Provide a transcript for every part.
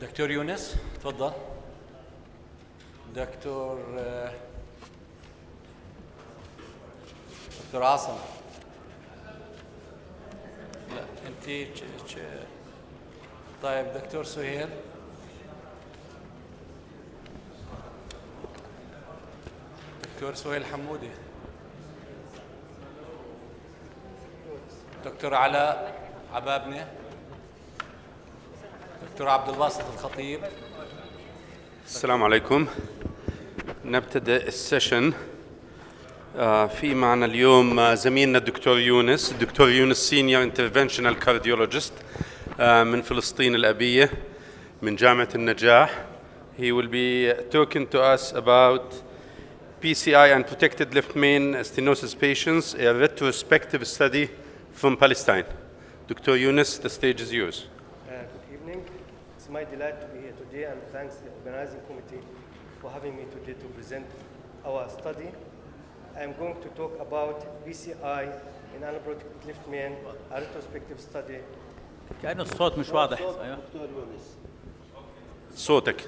دكتور يونس تفضل. دكتور عاصم. لا انت طيب دكتور سهيل. دكتور سهيل حمودي. دكتور علاء عبابنة. دكتور عبد الباسط الخطيب. السلام عليكم. نبتدأ السيشن. في معنا اليوم زميلنا الدكتور يونس. الدكتور يونس سينيور انترفنشنال كارديولوجيست من فلسطين الأبية من جامعة النجاح. He will be talking to us about PCI and protected left main stenosis patients, a retrospective study from Palestine. Dr. Yunus, the stage is yours. Good evening. It's my delight to be here today, and thanks to the organizing committee for having me today to present our study. I am going to talk about PCI in unprotected left main, a retrospective study. كأنه الصوت مش واضح. أيوة. دكتور يونس.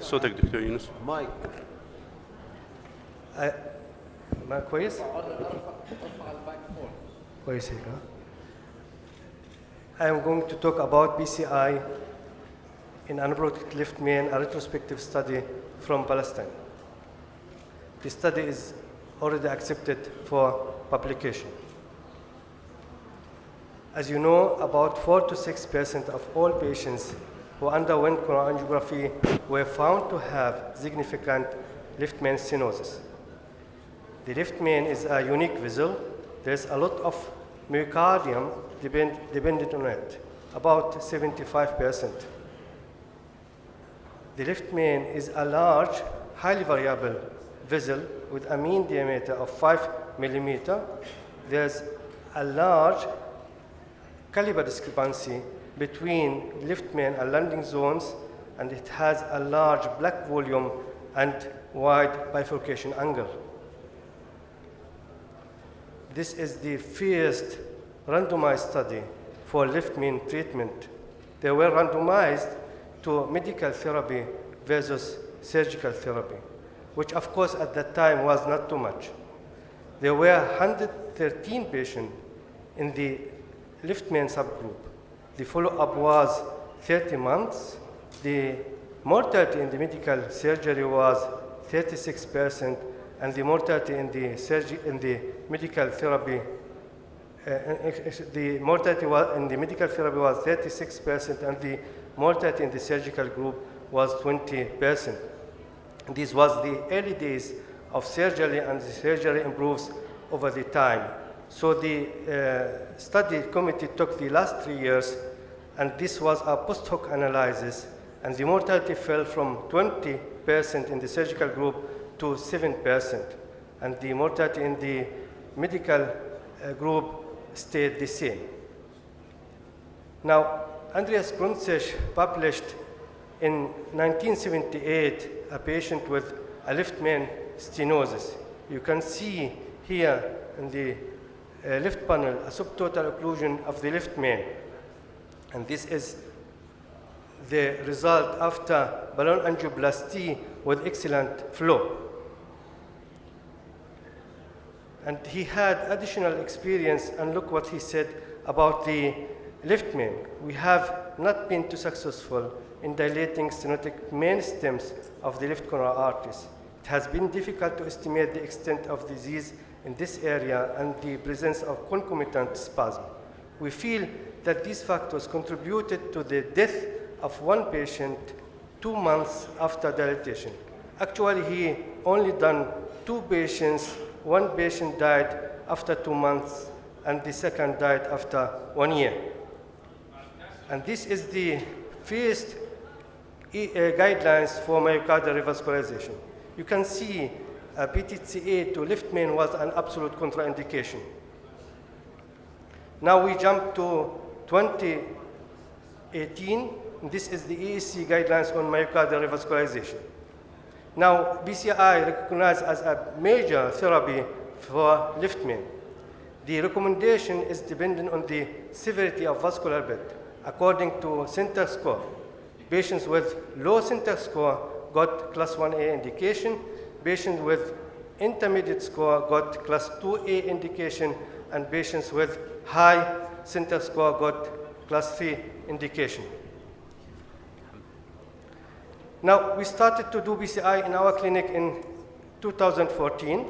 صوتك دكتور يونس. مايك. ما كويس؟ كويس هيك. I am going to talk about PCI in unprotected left main, a retrospective study from Palestine. The study is already accepted for publication. As you know, about 4 to 6% of all patients who underwent coronary angiography were found to have significant left main stenosis. The left main is a unique vessel. There's a lot of myocardium dependent on it, about 75%. The left main is a large, highly variable vessel with a mean diameter of 5 millimeter. There's a large caliber discrepancy between left main and landing zones, and it has a large black volume and wide bifurcation angle. This is the first randomized study for left main treatment. They were randomized to medical therapy versus surgical therapy, which of course at that time was not too much. There were 113 patients in the left main subgroup. The follow-up was 30 months. The mortality in the medical surgery was 36%, and the mortality in the medical therapy the mortality in the medical therapy was 36%, and the mortality in the surgical group was 20%. This was the early days of surgery, and the surgery improves over the time. So the study committee took the last 3 years, and this was a post hoc analysis, and the mortality fell from 20% in the surgical group to 7%, and the mortality in the medical group stayed the same. Now, Andreas Grunzech published in 1978 a patient with a left main stenosis. You can see here in the left panel a subtotal occlusion of the left main, and this is the result after balloon angioplasty with excellent flow. And he had additional experience, and look what he said about the left main. We have not been too successful in dilating stenotic main stems of the left coronary arteries. It has been difficult to estimate the extent of disease in this area and the presence of concomitant spasm. We feel that these factors contributed to the death of one patient 2 months after dilatation. Actually, he only done 2 patients. One patient died after 2 months, and the second died after 1 year. And this is the first guidelines for myocardial revascularization. You can see PTCA to left main was an absolute contraindication. Now we jump to 2018. This is the ESC guidelines on myocardial revascularization. Now, PCI recognized as a major therapy for left main. The recommendation is dependent on the severity of vascular bed according to center score. Patients with low syntax score got class 1A indication. Patients with intermediate score got class 2A indication, and patients with high syntax score got class 3 indication. Now, we started to do PCI in our clinic in 2014.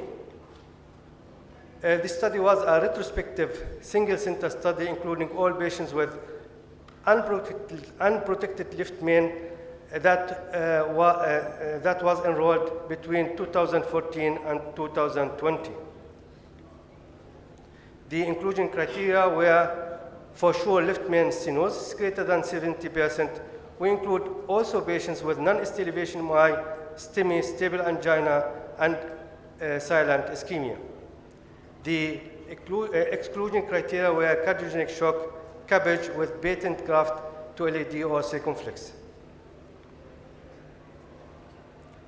This study was a retrospective single center study including all patients with unprotected left main that was enrolled between 2014 and 2020. The inclusion criteria were for sure left main stenosis greater than 70%. We include also patients with non-ST elevation MI, STEMI, stable angina, and silent ischemia. The exclusion criteria were cardiogenic shock, CABG with patent graft to LED or circumflex.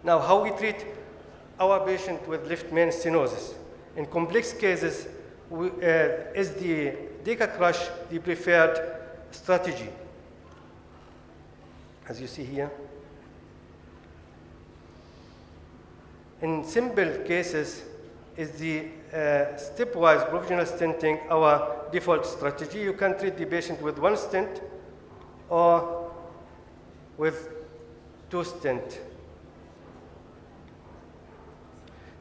Now, how we treat our patient with left main stenosis. In complex cases, is the DECA crush the preferred strategy? As you see here. In simple cases, is the stepwise provisional stenting our default strategy. You can treat the patient with one stent or with two stents.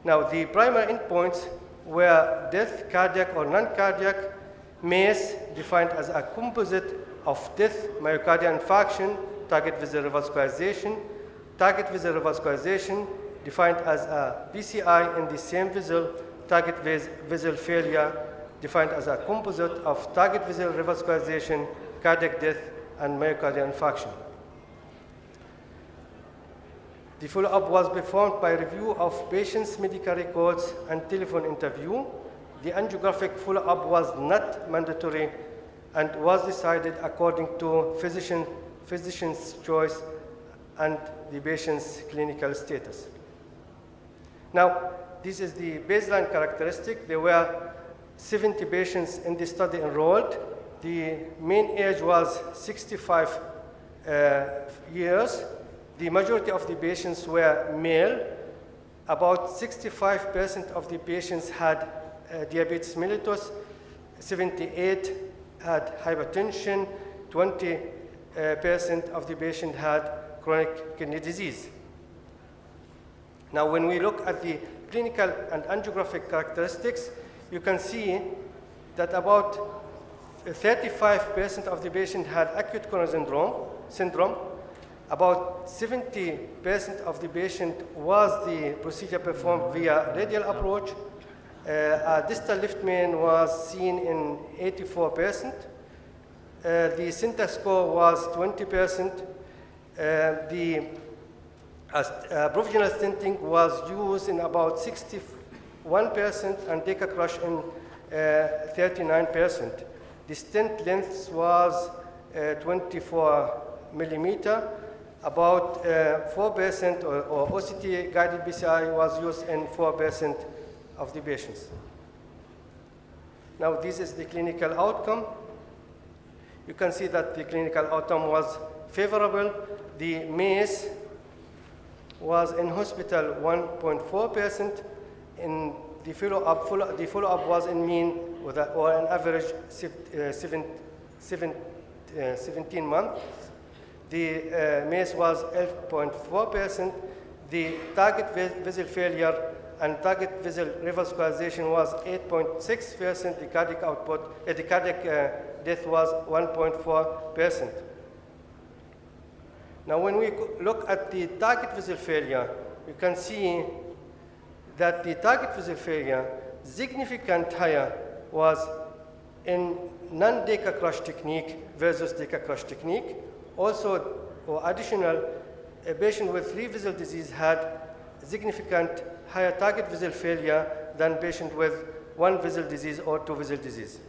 Now, the primary endpoints were death, cardiac or non-cardiac, MACE, defined as a composite of death, myocardial infarction, target vessel revascularization, target vessel revascularization, defined as a PCI in the same vessel, target vessel failure, defined as a composite of target vessel revascularization, cardiac death, and myocardial infarction. The follow-up was performed by review of patients' medical records and telephone interview. The angiographic follow-up was not mandatory and was decided according to physician's choice and the patient's clinical status. Now, this is the baseline characteristic. There were 70 patients in the study enrolled. The mean age was 65 years. The majority of the patients were male. About 65% of the patients had diabetes mellitus, 78 had hypertension, 20% of the patients had chronic kidney disease. Now, when we look at the clinical and angiographic characteristics, you can see that about 35% of the patients had acute coronary syndrome. About 70% of the patient was the procedure performed via radial approach. A distal left main was seen in 84%. The syntax score was 20%. The provisional stenting was used in about 61% and DECA crush in 39%. The stent length was 24 millimeter. About 4% or OCT guided PCI was used in 4% of the patients. Now, this is the clinical outcome. You can see that the clinical outcome was favorable. The MACE was in hospital 1.4%. In the follow-up was in mean or an average 17 months. The MACE was 11.4%. The target vessel failure and target vessel revascularization was 8.6%. The cardiac output, the cardiac death was 1.4%. Now, when we look at the target vessel failure, you can see that the target vessel failure significant higher was in non-DECA crush technique versus DECA crush technique. Also, or additional, a patient with 3 vessel disease had significant higher target vessel failure than patient with 1 vessel disease or 2 vessel disease.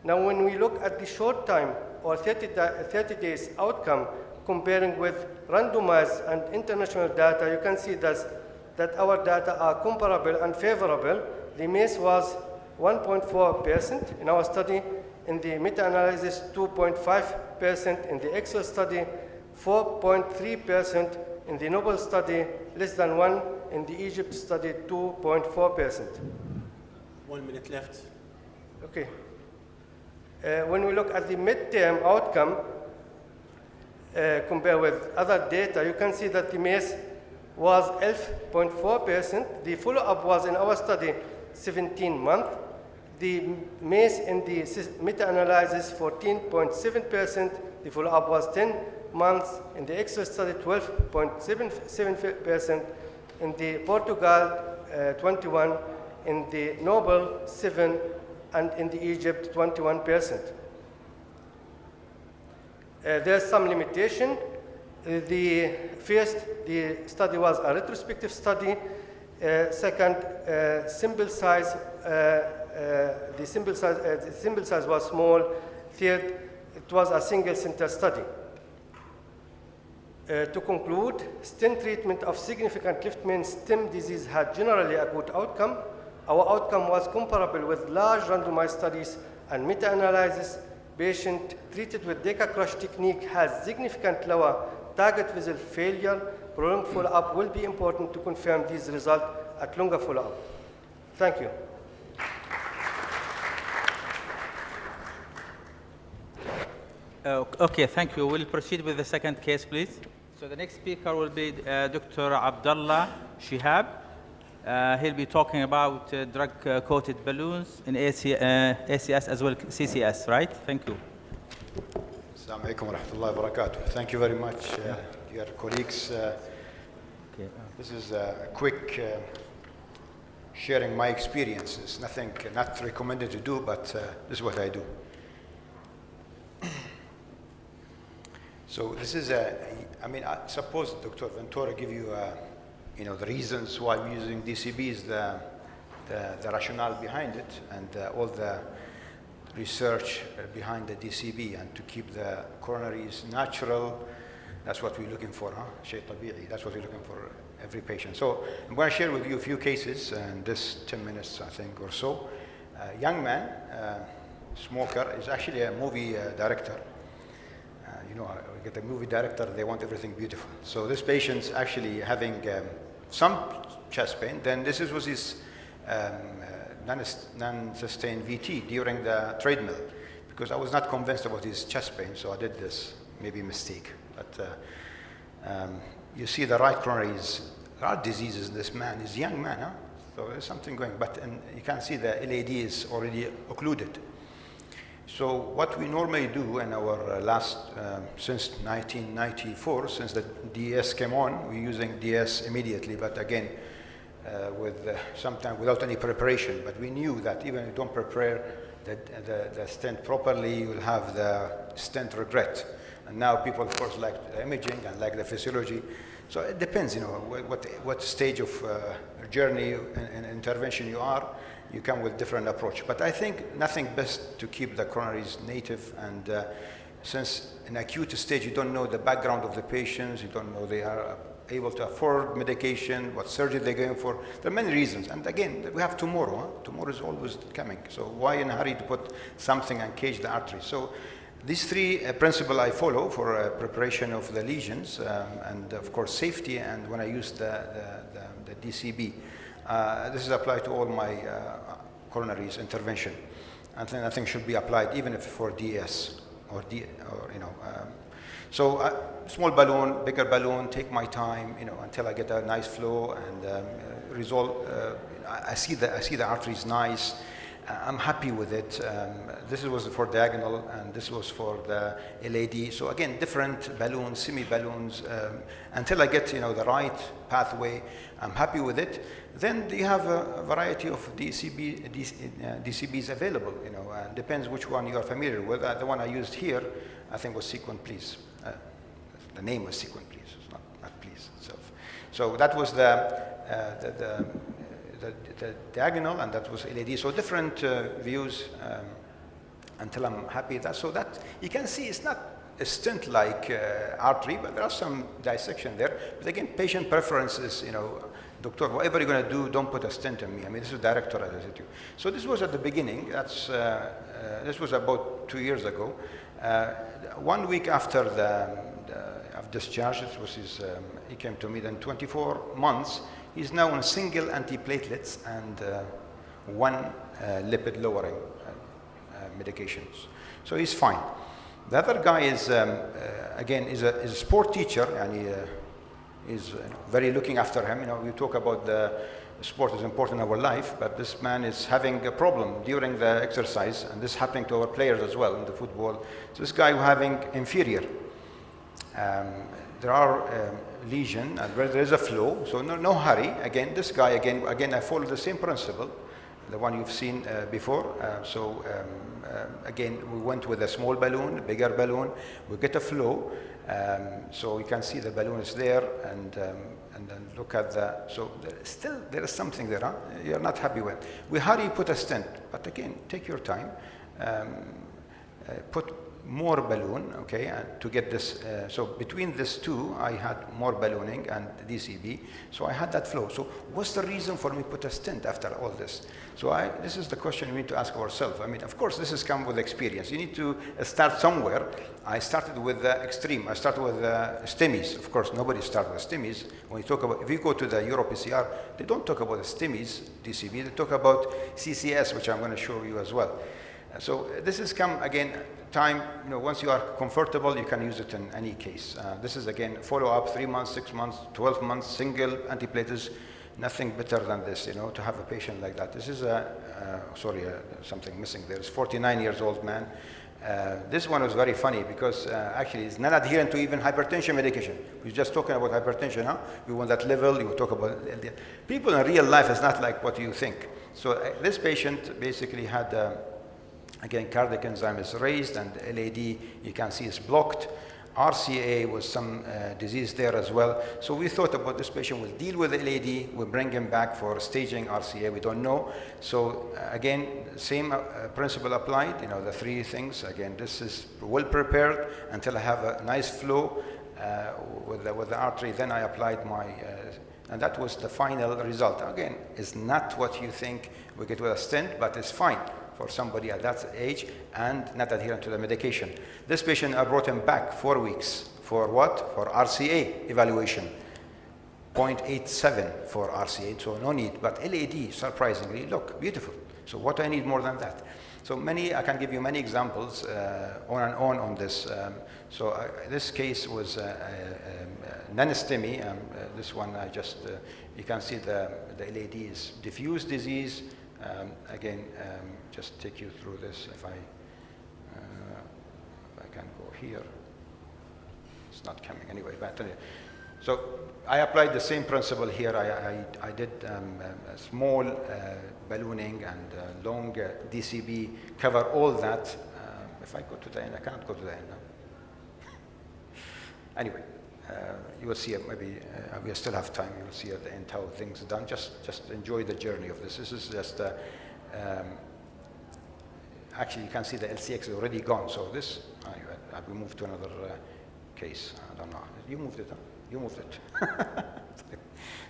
Now, when we look at the short time or 30 days outcome comparing with randomized and international data, you can see that our data are comparable and favorable. The MACE was 1.4% in our study. In the meta-analysis, 2.5%. In the Excel study, 4.3% in the Noble study, less than 1 in the Egypt study, 2.4%. 1 minute left. Okay. When we look at the midterm outcome, compared with other data, you can see that the MACE was 11.4%. The follow-up was in our study 17 months. The MACE in the meta-analysis 14.7%. The follow-up was 10 months. In the Excel study 12.77%. In the Portugal 21. In the Noble 7. And in the Egypt 21%. There's some limitation. The study was a retrospective study. Second, sample size. The sample size was small. Third, it was a single center study. To conclude, stent treatment of significant left main stem disease had generally a good outcome. Our outcome was comparable with large randomized studies and meta-analysis. Patient treated with Deca crush technique has significant lower target vessel failure. Prolonged follow-up will be important to confirm these results at longer follow-up. Thank you. Okay, thank you. We'll proceed with the second case, please. So the next speaker will be Dr. Abdulla Shehab. He'll be talking about drug-coated balloons in ACS as well CCS, right? Thank you. Assalamu alaikum wa rahmatullahi wa barakatuh. Thank you very much, dear colleagues. This is a quick sharing my experiences. Nothing, not recommended to do, but this is what I do. So this is I suppose Dr. Ventura give you the reasons why I'm using DCBs, the rationale behind it, and all the research behind the DCB, and to keep the coronaries natural. That's what we're looking for, Shay tabi'i. That's what we're looking for every patient. So I'm going to share with you a few cases in this 10 minutes, I think, or so. A young man, smoker, is actually a movie director. We get a movie director, they want everything beautiful. So this patient's actually having some chest pain. Then this was his non-sustained VT during the treadmill, because I was not convinced about his chest pain, so I did this, maybe mistake. But you see the right coronaries, there are diseases in this man. He's a young man, so there's something going. But you can see the LAD is already occluded. So what we normally do in our last, since 1994, since the DS came on, we're using DS immediately, but again, sometimes without any preparation. But we knew that even if you don't prepare the stent properly, you will have the stent regret. And now people, of course, like the imaging and like the physiology. So it depends, what stage of journey and intervention you are. You come with different approach. But I think nothing best to keep the coronaries native. And since in acute stage, you don't know the background of the patients, you don't know they are able to afford medication, what surgery they're going for. There are many reasons. And again, we have tomorrow. Tomorrow is always coming. So why in a hurry to put something and cage the artery? So these three principles I follow for preparation of the lesions, and of course safety, and when I use the DCB. This is applied to all my coronaries intervention. And then I think should be applied even if for DS so small balloon, bigger balloon, take my time, until I get a nice flow and resolve. I see the arteries nice. I'm happy with it. This was for diagonal, and this was for the LAD. So again, different balloons, semi-balloons, until I get the right pathway. I'm happy with it. Then you have a variety of DCBs available. Depends which one you are familiar with. The one I used here, I think, was Sequent Please. The name was Sequent Please, it's not Please itself. So that was the diagonal, and that was LAD. So different views until I'm happy with that. So that you can see it's not a stent-like artery, but there are some dissection there. But again, patient preferences, doctor, whatever you're going to do, don't put a stent in me. This is director, as I said to you. So this was at the beginning. This was about 2 years ago. 1 week after I've discharged. It was he came to me then 24 months. He's now on single antiplatelets and one lipid lowering medications. So he's fine. The other guy is, again, is a sport teacher, and he is very looking after him. You know, we talk about the sport is important in our life, but this man is having a problem during the exercise, and this is happening to our players as well in the football. So this guy having inferior. There are lesion, and where there is a flow, so no hurry. Again, this guy, again, I follow the same principle, the one you've seen before. Again, we went with a small balloon, a bigger balloon. We get a flow, so you can see the balloon is there, and then look at the. So there is something there. Huh? You're not happy with. We hurry, put a stent, but again, take your time. Put more balloon, okay, to get this. So between these two, I had more ballooning and DCB, so I had that flow. So what's the reason for me to put a stent after all this? So this is the question we need to ask ourselves. I mean, of course, this has come with experience. You need to start somewhere. I started with the extreme. I started with STEMIs. Of course, nobody starts with STEMIs. When you talk about, if you go to the Euro PCR, they don't talk about the STEMIs, DCB. They talk about CCS, which I'm going to show you as well. So this has come, again, time, you know, once you are comfortable, you can use it in any case. This is, again, follow-up, 3 months, 6 months, 12 months, single antiplatelets, nothing better than this, you know, to have a patient like that. This is something missing there. It's 49 years old man. This one was very funny because actually it's not adherent to even hypertension medication. We're just talking about hypertension, huh? We want that level, you talk about LDL. People in real life is not like what you think. So this patient basically had again, cardiac enzyme is raised, and LAD, you can see, is blocked. RCA was some disease there as well. So we thought about this patient will deal with LAD, we'll bring him back for staging RCA, we don't know. So again, same principle applied, you know, the three things. Again, this is well prepared until I have a nice flow with the artery, then I applied my, and that was the final result. Again, it's not what you think we get with a stent, but it's fine for somebody at that age and not adherent to the medication. This patient, I brought him back 4 weeks. For what? For RCA evaluation. 0.87 for RCA, so no need. But LAD, surprisingly, look, beautiful. So what I need more than that? So I can give you many examples on and on this. This case was non-STEMI. This one, you can see the LAD is diffuse disease. Again, just take you through this. If I can go here, it's not coming anyway. But so I applied the same principle here. I did a small ballooning and long DCB, cover all that. If I go to the end, I cannot go to the end now. Anyway. You will see maybe we still have time. You will see at the end how things are done. Just enjoy the journey of this. This is just actually you can see the LCX is already gone. So this we moved to another case. I don't know. You moved it. Huh? You moved it.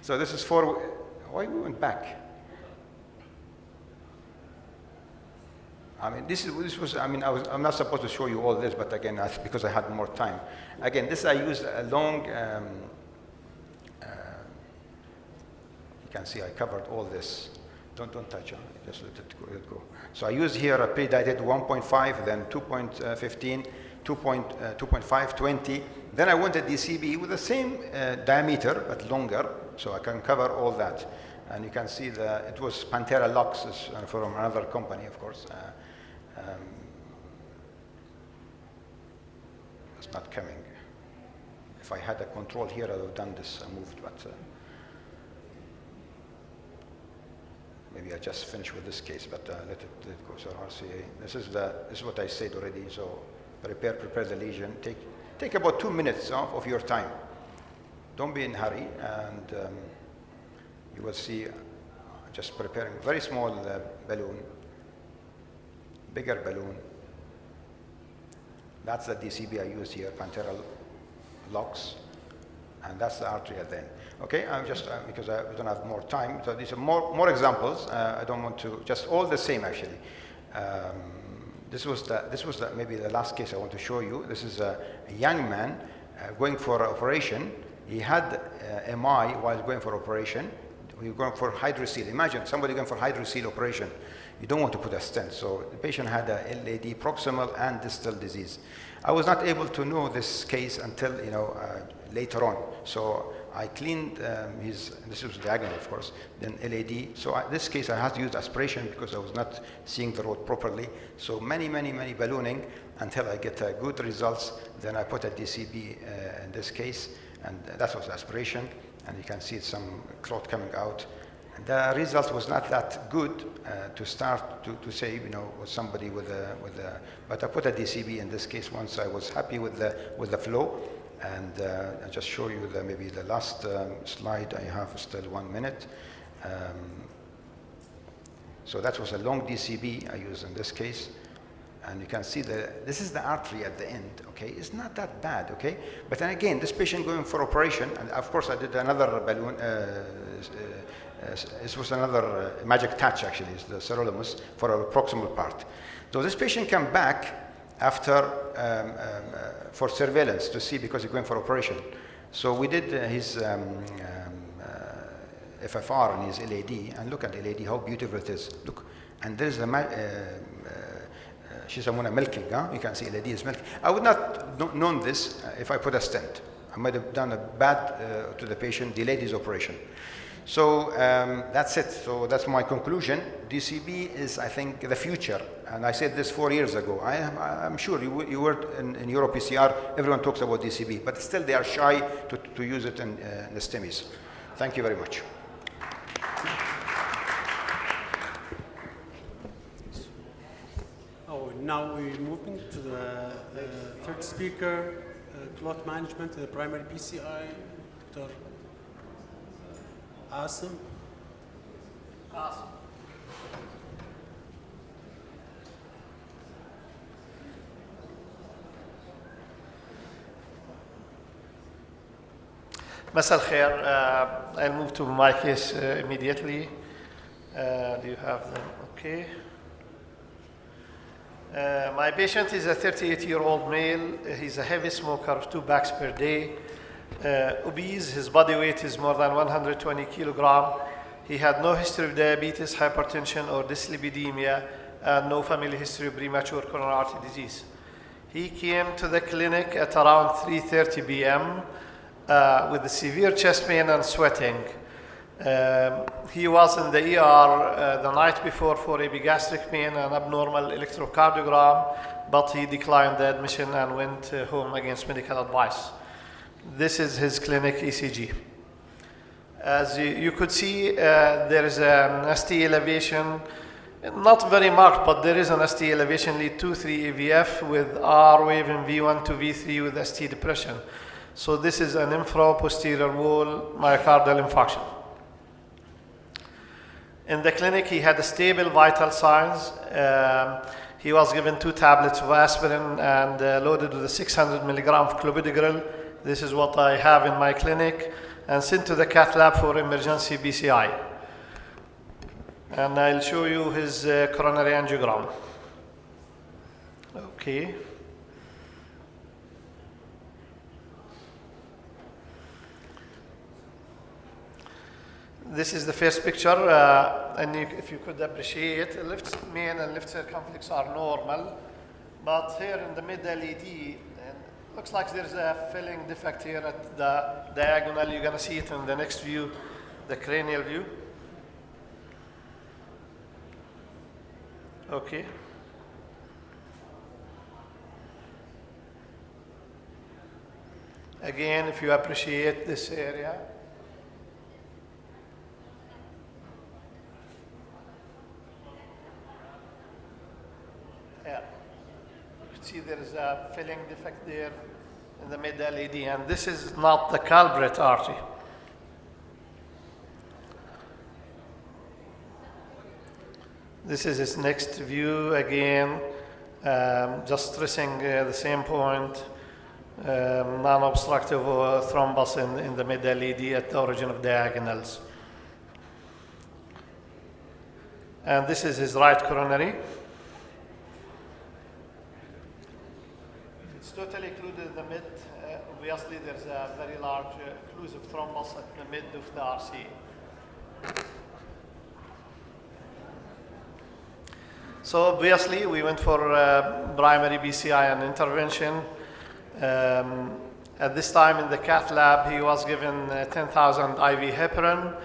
So this is why we went back. I mean, this was. I mean, I'm not supposed to show you all this, but again, because I had more time. Again, this I used a long. You can see I covered all this. Don't touch it. Just let it go. So I used here a pre-dilated 1.5, then 2.15, 2.5, 20. Then I went at DCB with the same diameter but longer, so I can cover all that. And you can see it was Pantera Lux from another company, of course. It's not coming. If I had a control here, I would have done this and moved, but maybe I just finish with this case, but let it go. So RCA, this is what I said already. So prepare the lesion. Take about 2 minutes of your time. Don't be in a hurry, and you will see just preparing very small balloon, bigger balloon. That's the DCB I use here, Pantera Lux, and that's the artery at the end. Okay, I'm just because we don't have more time. So these are more examples. I don't want to just all the same actually. This was maybe the last case I want to show you. This is a young man going for operation. He had MI while going for operation. We were going for hydrocele. Imagine somebody going for hydrocele operation. You don't want to put a stent. So the patient had a LAD proximal and distal disease. I was not able to know this case until later on. So I cleaned this was diagonal, of course, then LAD. So this case I had to use aspiration because I was not seeing the road properly. So many ballooning until I get good results. Then I put a DCB in this case, and that was aspiration. And you can see some clot coming out. And the result was not that good to start to say, with somebody with a, but I put a DCB in this case once I was happy with the flow. And I'll just show you maybe the last slide. I have still 1 minute. So that was a long DCB I used in this case. And you can see this is the artery at the end, okay? It's not that bad, okay? But then again, this patient going for operation, and of course I did another balloon, this was another magic touch actually, it's the sirolimus for a proximal part. So this patient came back after, for surveillance to see because he's going for operation. So we did his FFR and his LAD, and look at the LAD, how beautiful it is. Look, and there's the she's milking, huh? You can see LAD is milking. I would not known this if I put a stent. I might have done a bad to the patient, delayed his operation. So that's it. So that's my conclusion. DCB is, I think, the future. And I said this 4 years ago. I'm sure you were in Euro PCR, everyone talks about DCB, but still they are shy to use it in the STEMIs. Thank you very much. Now we're moving to the third speaker, clot management in the primary PCI, Dr. Asem. Masal khair. I'll move to my case immediately. Do you have them? Okay. My patient is a 38-year-old male. He's a heavy smoker of 2 packs per day. Obese, his body weight is more than 120 kilogram. He had no history of diabetes, hypertension, or dyslipidemia, and no family history of premature coronary artery disease. He came to the clinic at around 3:30 p.m. With a severe chest pain and sweating. He was in the ER the night before for epigastric pain and abnormal electrocardiogram, but he declined the admission and went home against medical advice. This is his clinic ECG. As you could see, there is an ST elevation, not very marked, but there is an ST elevation lead 2-3 AVF with R wave in V1 to V3 with ST depression. So this is an infra-posterior wall myocardial infarction. In the clinic, he had stable vital signs. He was given 2 tablets of aspirin and loaded with a 600 milligram of clopidogrel. This is what I have in my clinic, and sent to the cath lab for emergency PCI. And I'll show you his coronary angiogram. Okay. This is the first picture, and if you could appreciate, left main and left circumflex are normal, but here in the mid-LED, looks like there's a filling defect here at the diagonal. You're gonna see it in the next view, the cranial view. Okay. Again, if you appreciate this area. See, there is a filling defect there in the mid-LED, and this is not the culprit artery. This is his next view again, just stressing the same point, non-obstructive thrombus in the mid-LED at the origin of diagonals. And this is his right coronary. Totally occluded in the mid obviously there's a very large occlusive thrombus at the mid of the RC. So obviously we went for primary BCI and intervention. At this time in the cath lab, he was given 10,000 IV heparin.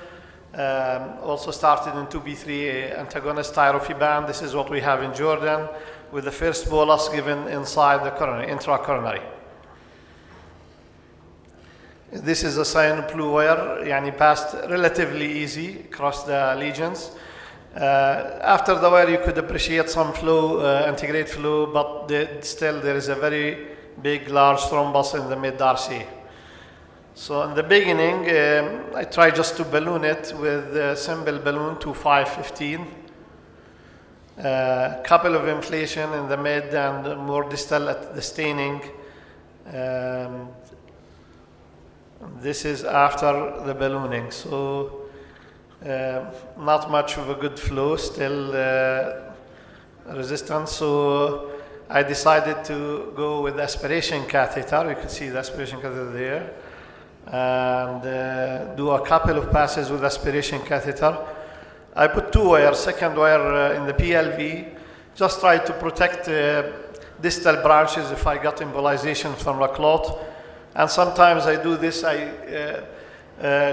Also started in 2B3 antagonist tyrofibam. This is what we have in Jordan, with the first bolus given inside the coronary, intracoronary. This is a cyanoplu wire, yani passed relatively easy across the lesions. After the wire, you could appreciate some flow, antegrade flow, but still there is a very big, large thrombus in the mid-RC. So in the beginning, I tried just to balloon it with a simple balloon to 515. Couple of inflation in the mid and more distal at the staining. This is after the ballooning. So not much of a good flow, still resistance. So I decided to go with aspiration catheter. You can see the aspiration catheter there. And do a couple of passes with aspiration catheter. I put 2 wires, second wire in the PLV, just try to protect distal branches if I got embolization from a clot. And sometimes I do this, I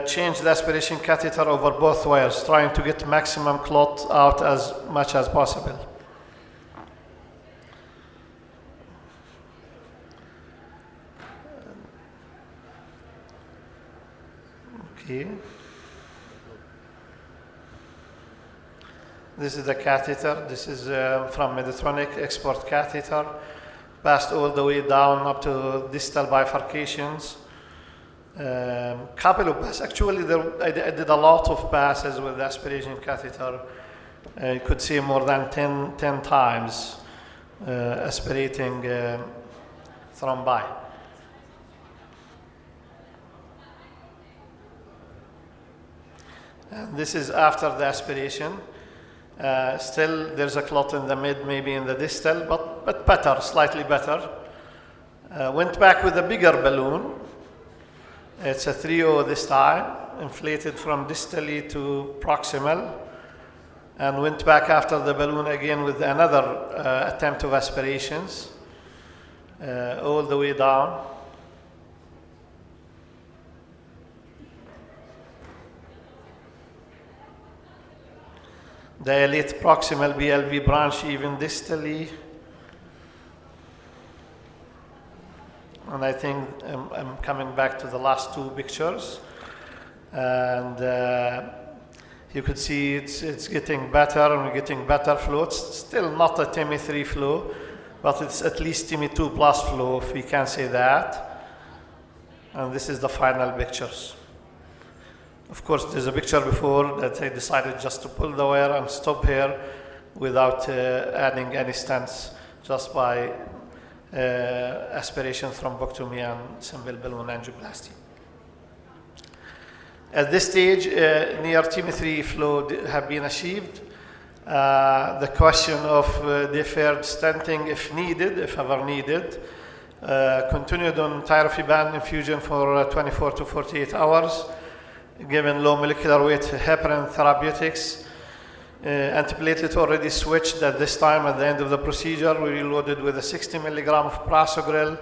change the aspiration catheter over both wires, trying to get maximum clot out as much as possible. Okay. This is the catheter. This is from Medtronic export catheter. Passed all the way down up to distal bifurcations. Couple of passes. Actually, I did a lot of passes with the aspiration catheter. You could see more than 10 times aspirating thrombi. And this is after the aspiration. Still, there's a clot in the mid, maybe in the distal, but better, slightly better. Went back with a bigger balloon. It's a 3.0 this time, inflated from distally to proximal, and went back after the balloon again with another attempt of aspirations, all the way down. Dilate proximal BLV branch even distally. And I think I'm coming back to the last 2 pictures. And you could see it's getting better, and we're getting better flow. It's still not a TIMI 3 flow, but it's at least TIMI 2 plus flow, if we can say that. And this is the final pictures. Of course, there's a picture before that I decided just to pull the wire and stop here without adding any stents, just by aspiration, thrombectomy, and simple balloon angioplasty. At this stage, near TIMI 3 flow have been achieved. The question of deferred stenting, if needed, if ever needed, continued on tyrofibam infusion for 24 to 48 hours. Given low molecular weight heparin therapeutics. Antiplatelet already switched at this time at the end of the procedure. We reloaded with a 60 milligram of prasugrel,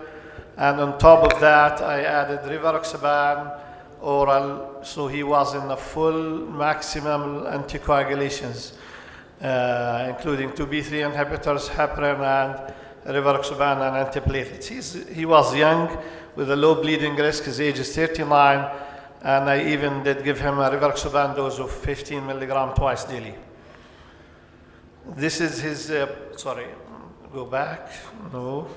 and on top of that I added rivaroxaban oral, so he was in a full maximum anticoagulations, including 2B3 inhibitors, heparin, and rivaroxaban, and antiplatelets. He was young with a low bleeding risk. His age is 39. And I even did give him a rivaroxaban dose of 15 milligram twice daily. This is his, sorry, go back, no.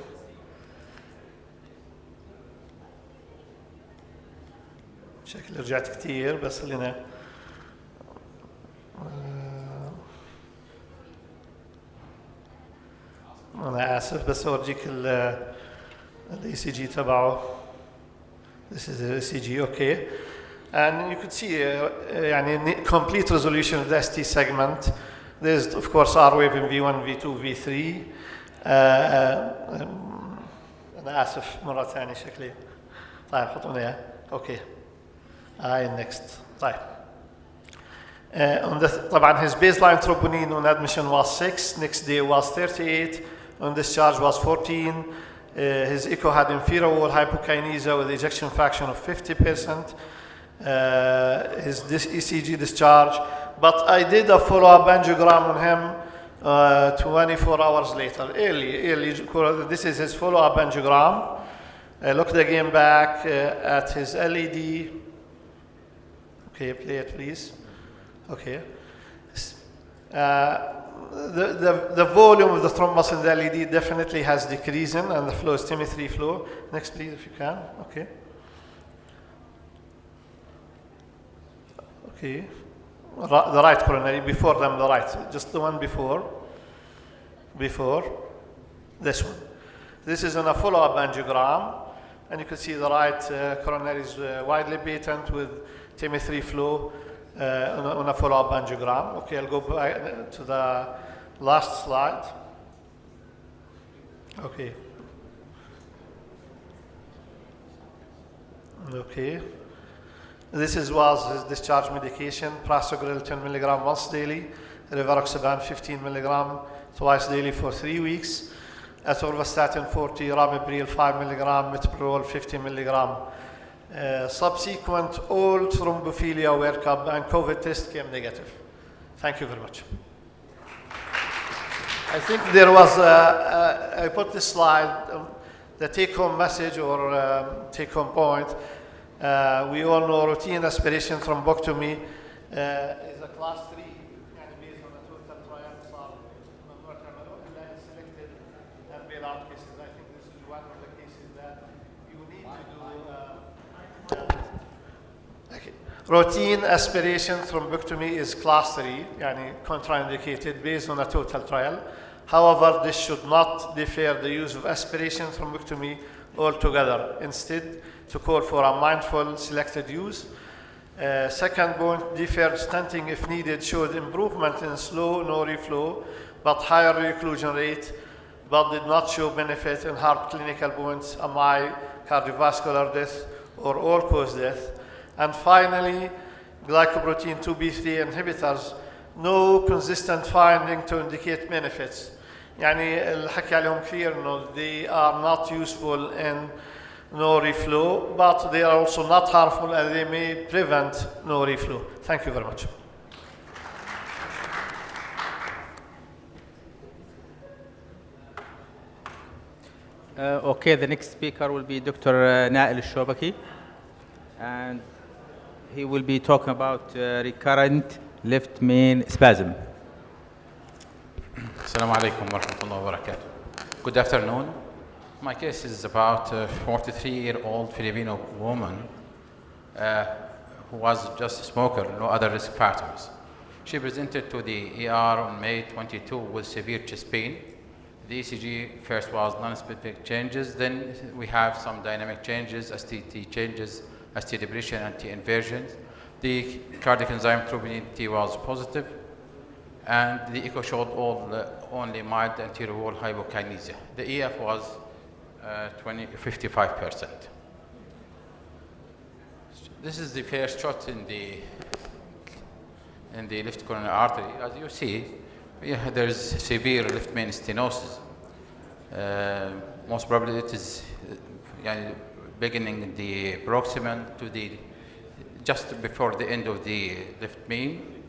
شكل رجعت كتير بس خلينا أنا آسف بس أورجيك ال ECG تبعه. This is the ECG, okay. And you could see complete resolution of the ST segment. There's, of course, R wave in V1, V2, V3. أنا آسف مرة ثانية شكلي. طيب حطونا اياه. اوكي. next. طيب. طبعا his baseline troponin on admission was 6, next day was 38, on discharge was 14. His echo had inferior wall hypokinesia with ejection fraction of 50%. His ECG discharge, but I did a follow-up angiogram on him 24 hours later, early. This is his follow-up angiogram. I looked again back at his LED. Okay, play it, please. Okay. The volume of the thrombus in the LED definitely has decreasing, and the flow is TIMI3 flow. Next, please, if you can. Okay. Okay. The right coronary, before them, the right. Just the one before. Before. This one. This is on a follow-up angiogram, and you can see the right coronary is widely patent with TIMI3 flow on a follow-up angiogram. Okay, I'll go back to the last slide. Okay. Okay. This was his discharge medication: prasugrel 10 milligram once daily, rivaroxaban 15 milligram twice daily for 3 weeks, atorvastatin 40, ramipril 5 milligram, metoprolol 50 milligram. Subsequent all thrombophilia workup and COVID test came negative. Thank you very much. I think there was, I put this slide, the take-home message or take-home point. We all know routine aspiration thrombectomy is a class 3, and based on a total trial selected and bail-out cases. I think this is one of the cases that you need to do. Routine aspiration thrombectomy is class 3, yani contraindicated based on a total trial. However, this should not defer the use of aspiration thrombectomy altogether. Instead, to call for a mindful selected use. Second point, deferred stenting if needed showed improvement in slow no reflow, but higher reclusion rate, but did not show benefit in hard clinical points, MI, cardiovascular death, or all-cause death. And finally, glycoprotein 2B3 inhibitors, no consistent finding to indicate benefits. يعني الحكي عليهم كثير إنه they are not useful in no reflow, but they are also not harmful and they may prevent no reflow. Thank you very much. Okay, the next speaker will be Dr. AlShobaki, and he will be talking about recurrent left main spasm. Assalamu alaikum wa rahmatullahi wa barakatuh. Good afternoon. My case is about a 43-year-old Filipino woman who was just a smoker, no other risk factors. She presented to the ER on May 22 with severe chest pain. The ECG first was non-specific changes, then we have some dynamic changes, STT changes, ST depression, anti-inversions. The cardiac enzyme troponin T was positive, and the echo showed only mild anterior wall hypokinesia. The EF was 55%. This is the first shot in the left coronary artery. As you see, there is severe left main stenosis. Most probably it is beginning in the proximal to the just before the end of the left main.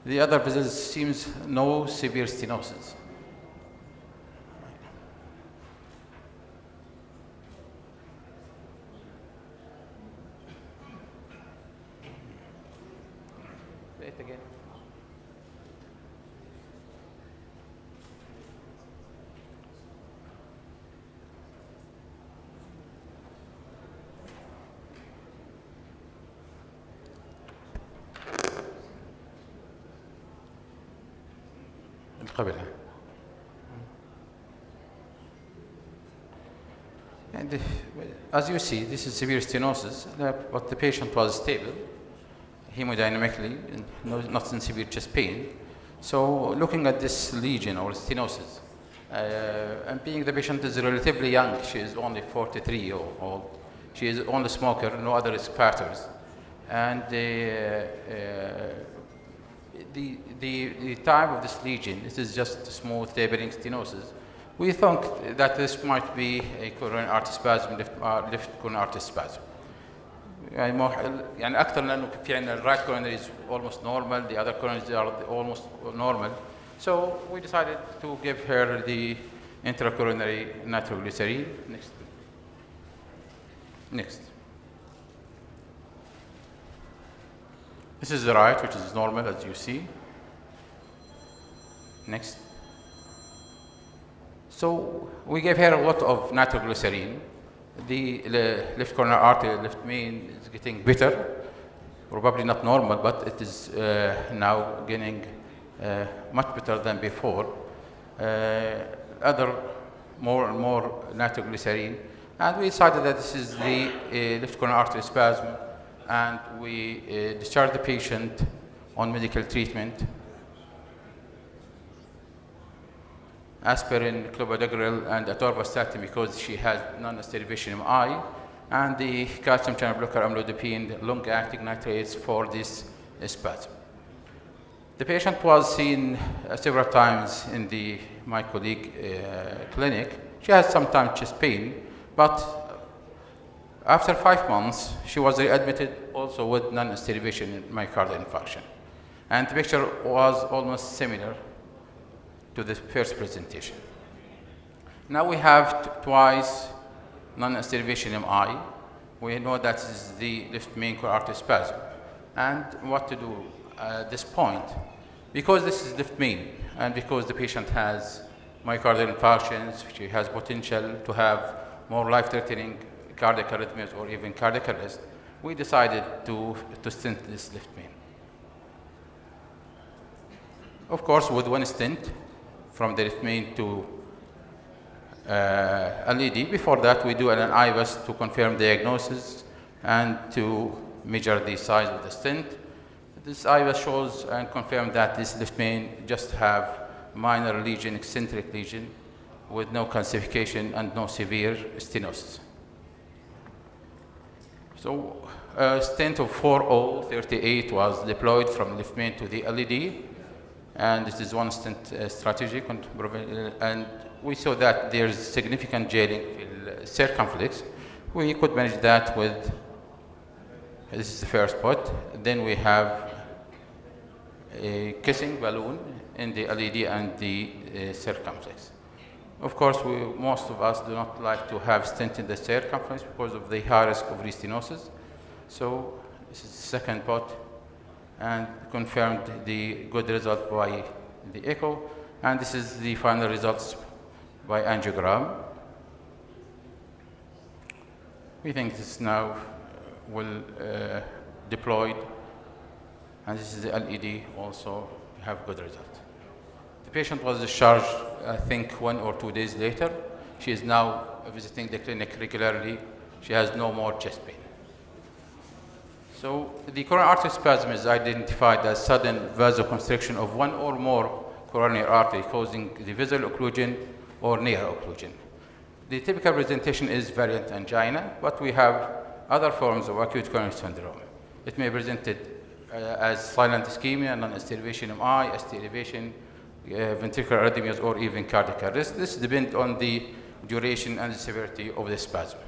The other vessels seems no severe stenosis. Say it again. قبلها. And as you see, this is severe stenosis, but the patient was stable hemodynamically, and not in severe chest pain. So looking at this lesion or stenosis, and being the patient is relatively young, she is only 43 years old, She is only smoker, no other risk factors. And the type of this lesion, this is just smooth tapering stenosis. We think that this might be a coronary artery spasm, left coronary artery spasm. يعني أكثر لأنه في عندنا right coronary is almost normal, the other coronaries are almost normal. So we decided to give her the intracoronary nitroglycerin. Next. Next. This is the right, which is normal, as you see. Next. So we gave her a lot of nitroglycerin. The left coronary artery, left main, is getting better. Probably not normal, but it is now getting much better than before. Other more and more nitroglycerin. And we decided that this is the left coronary artery spasm, and we discharged the patient on medical treatment. Aspirin, clopidogrel, and atorvastatin because she has non-asterivation MI, and the calcium channel blocker amlodipine, long-acting nitrates for this spasm. The patient was seen several times in my colleague clinic. She has sometimes chest pain, but after 5 months, she was readmitted also with non-asterivation myocardial infarction. And the picture was almost similar to the first presentation. Now we have twice non-asterivation MI. We know that this is the left main coronary artery spasm. And what to do at this point? Because this is left main, and because the patient has myocardial infarctions, she has potential to have more life-threatening cardiac arrhythmias or even cardiac arrest, we decided to stent this left main. Of course, with one stent from the left main to LED. Before that, we do an IVAS to confirm diagnosis and to measure the size of the stent. This IVAS shows and confirms that this left main just have minor lesion, eccentric lesion, with no calcification and no severe stenosis. So a stent of 4O38 was deployed from left main to the LED, and this is one stent strategy, and we saw that there's significant gelling in circumflex. We could manage that with, this is the first pot, then we have a kissing balloon in the LED and the circumflex. Of course, most of us do not like to have stent in the circumflex because of the high risk of restenosis. So this is the second pot, and confirmed the good result by the echo, and this is the final results by angiogram. We think this now will deployed, and this is the LED also have good result. The patient was discharged, I think, 1 or 2 days later. She is now visiting the clinic regularly. She has no more chest pain. So the coronary artery spasm is identified as sudden vasoconstriction of one or more coronary artery causing the visual occlusion or near occlusion. The typical presentation is variant angina, but we have other forms of acute coronary syndrome. It may be presented as silent ischemia, non-asterivation MI, asterivation, ventricular arrhythmias, or even cardiac arrest. This depends on the duration and the severity of the spasm.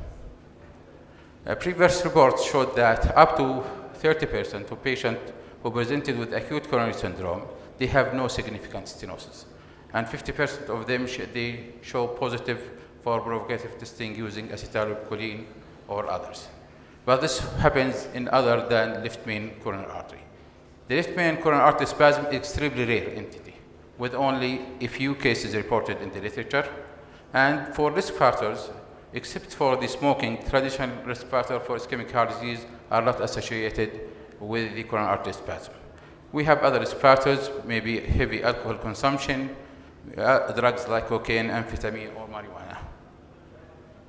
Previous reports showed that up to 30% of patients who presented with acute coronary syndrome, they have no significant stenosis. And 50% of them, they show positive for provocative testing using acetylcholine or others. But this happens in other than left main coronary artery. The left main coronary artery spasm is extremely rare entity, with only a few cases reported in the literature. And for risk factors, except for the smoking, traditional risk factors for ischemic heart disease are not associated with the coronary artery spasm. We have other risk factors, maybe heavy alcohol consumption, drugs like cocaine, amphetamine, or marijuana.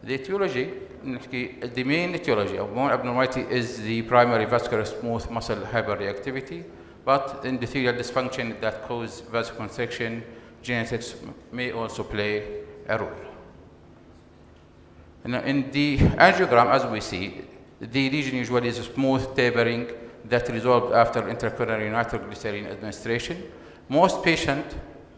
The etiology, the main etiology of bone abnormality is the primary vascular smooth muscle hyperreactivity, but endothelial dysfunction that cause vasoconstriction, genetics may also play a role. In the angiogram, as we see, the lesion usually is a smooth tapering that resolved after intracoronary nitroglycerin administration. Most patients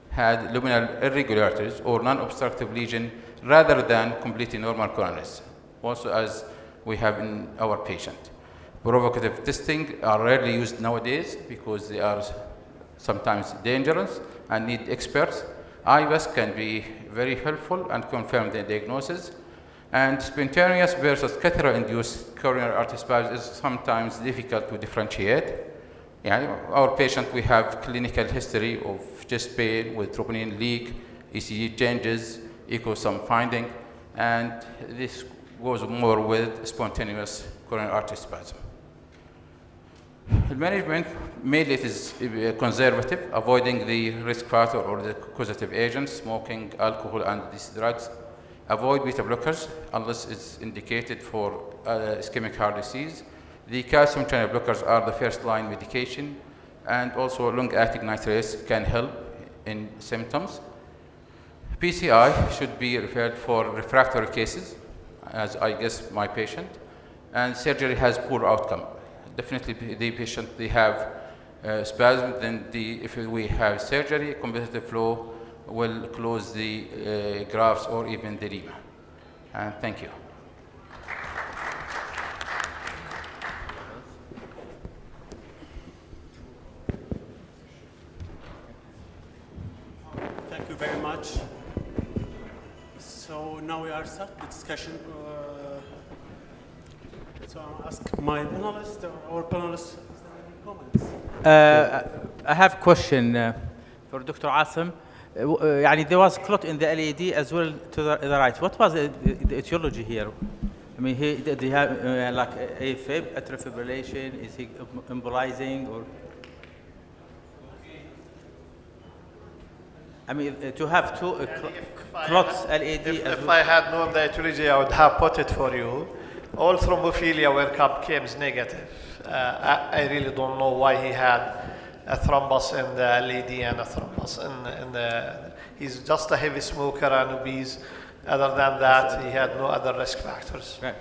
had luminal irregularities or non-obstructive lesion rather than completely normal coronaries, also as we have in our patient. Provocative testing are rarely used nowadays because they are sometimes dangerous and need experts. IVAS can be very helpful and confirm the diagnosis. And spontaneous versus catheter-induced coronary artery spasm is sometimes difficult to differentiate. Our patient, we have clinical history of chest pain with troponin leak, ECG changes, echo some finding, and this goes more with spontaneous coronary artery spasm. The management, mainly it is conservative, avoiding the risk factor or the causative agents, smoking, alcohol, and these drugs. Avoid beta blockers unless it's indicated for ischemic heart disease. The calcium channel blockers are the first line medication, and also long-acting nitrates can help in symptoms. PCI should be referred for refractory cases, as I guess my patient, and surgery has poor outcome. Definitely the patient, they have spasm, then if we have surgery, competitive flow will close the grafts or even the edema. And thank you. Thank you very much. So now we are start the discussion. So I'll ask my panelist, our panelists, is there any comments? I have a question for Dr. Asem. There was clot in the LED as well to the right. What was the etiology here? I mean, did he have like AFib, atrial fibrillation? Is he embolizing or? I mean, to have two clots LED. If I had known the etiology, I would have put it for you. All thrombophilia where CAP came negative. I really don't know why he had a thrombus in the LED and a thrombus in the. He's just a heavy smoker and obese. Other than that, he had no other risk factors. Right.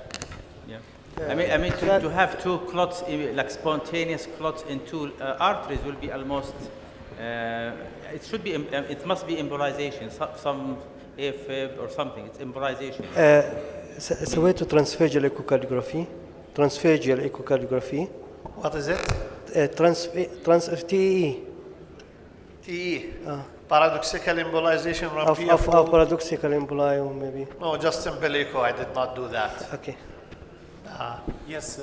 Yeah. I mean, to have two clots, like spontaneous clots in two arteries, will be almost. It should be. It must be embolization. Some AFib or something. It's embolization. سويتوا transvagal echocardiography. Transvagal echocardiography. What is it? TE. TE. Paradoxical embolization. Of paradoxical emboli, maybe. No, just simple echo. I did not do that. Okay. Yes.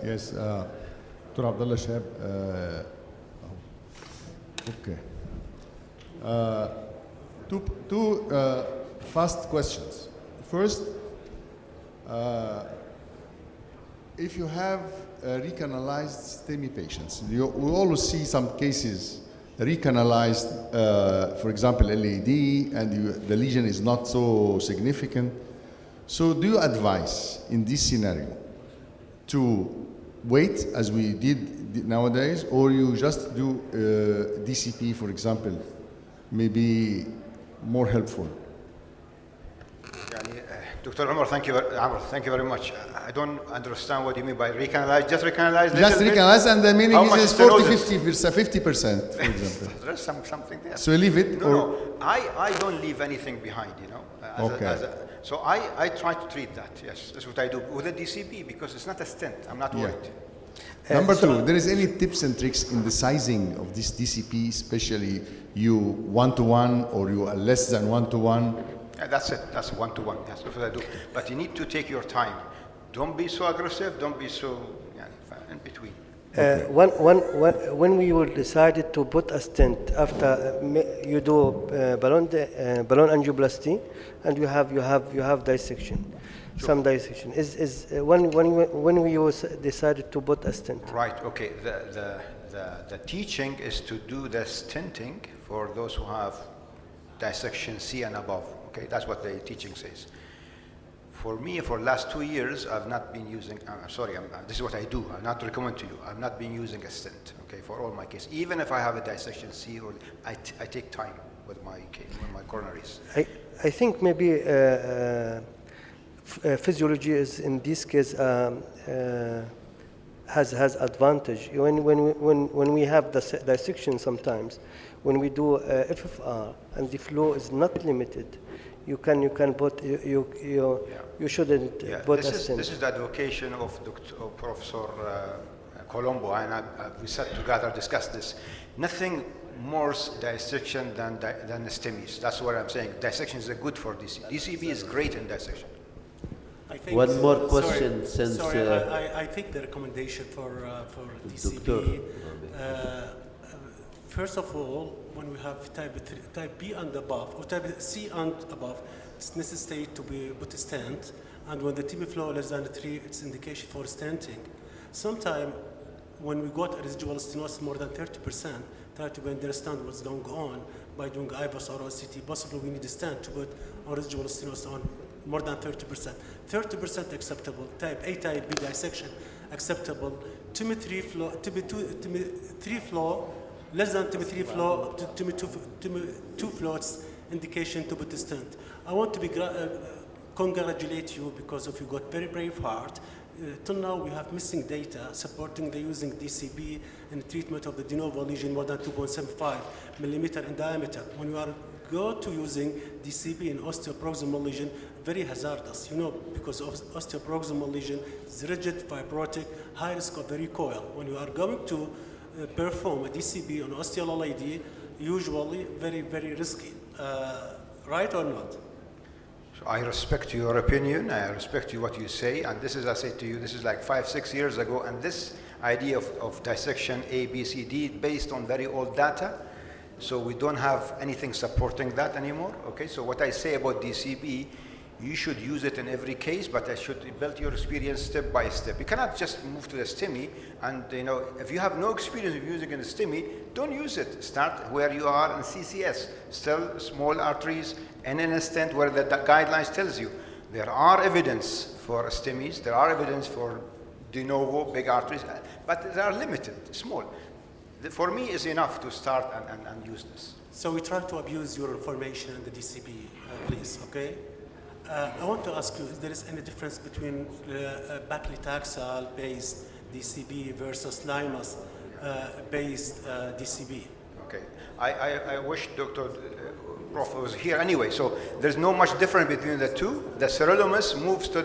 Yes. Dr. Abdullah Shehab. Okay. Two fast questions. First, if you have recanalized STEMI patients, we always see some cases recanalized, for example, LED, and the lesion is not so significant. So do you advise in this scenario to wait as we did nowadays, or you just do DCP, for example, maybe more helpful? Dr. Umar, thank you very much. I don't understand what you mean by recanalize. Just recanalize? Just recanalize, and the meaning is 40-50%, for example. There's something there. So you leave it? No, I don't leave anything behind, you know. So I try to treat that, yes. That's what I do with a DCP, because it's not a stent. I'm not worried. Number two, there is any tips and tricks in the sizing of this DCP, especially you 1-to-1 or you are less than 1-to-1? That's it. That's 1-to-1. That's what I do. But you need to take your time. Don't be so aggressive. Don't be so in between. When we were decided to put a stent after you do balloon angioplasty, and you have dissection, sure. Some dissection is when we decided to put a stent. Right. Okay. The teaching is to do the stenting for those who have dissection C and above. Okay, that's what the teaching says. For me, for the last 2 years, I've not been using, this is what I do, I'll not recommend to you, I've not been using a stent, okay, for all my cases. Even if I have a dissection C, or I take time with my coronaries. I think maybe physiology is in this case has advantage. When we have the dissection sometimes, when we do FFR and the flow is not limited, you can put you shouldn't put a stent. This is the advocation of Professor Colombo, and we sat together, discussed this. Nothing more dissection than the STEMIs. That's what I'm saying. Dissection is good for DCB. DCB is great in dissection. One more question, since I think the recommendation for DCB. First of all, when we have type B and above, or type C and above, it's necessary to be put a stent. And when the TB flow less than 3, it's indication for stenting. Sometimes when we got a residual stenosis more than 30%, try to understand what's going on by doing IVUS or OCT. Possibly we need a stent to put on residual stenosis on more than 30%. 30% acceptable. Type A, type B dissection acceptable. TB 3 flow, TB 3 flow, less than TB 3 flow, TB 2 flows, indication to put a stent. I want to congratulate you because of you got very brave heart. Till now we have missing data supporting the using DCB in the treatment of the de novo lesion more than 2.75 millimeter in diameter. When you are go to using DCB in osteoproximal lesion, very hazardous, because of osteoproximal lesion is rigid, fibrotic, high risk of the recoil. When you are going to perform a DCB on osteoLID, usually very, very risky. Right or not? I respect your opinion, I respect what you say, and this is, I say to you, this is like 5-6 years ago, and this idea of dissection A, B, C, D based on very old data, so we don't have anything supporting that anymore, okay? So what I say about DCB, you should use it in every case, but I should build your experience step by step. You cannot just move to the STEMI, and if you have no experience of using a STEMI, don't use it. Start where you are in CCS, still small arteries, and in a stent where the guidelines tells you. There are evidence for STEMIs, there are evidence for de novo, big arteries, but they are limited, small. For me, it's enough to start and use this. So we try to abuse your information in the DCB, please, okay? I want to ask you, is there any difference between paclitaxel-based DCB versus limus-based DCB? Okay, I wish Dr. Prof was here anyway, so there's no much difference between the two. The sirolimus moves to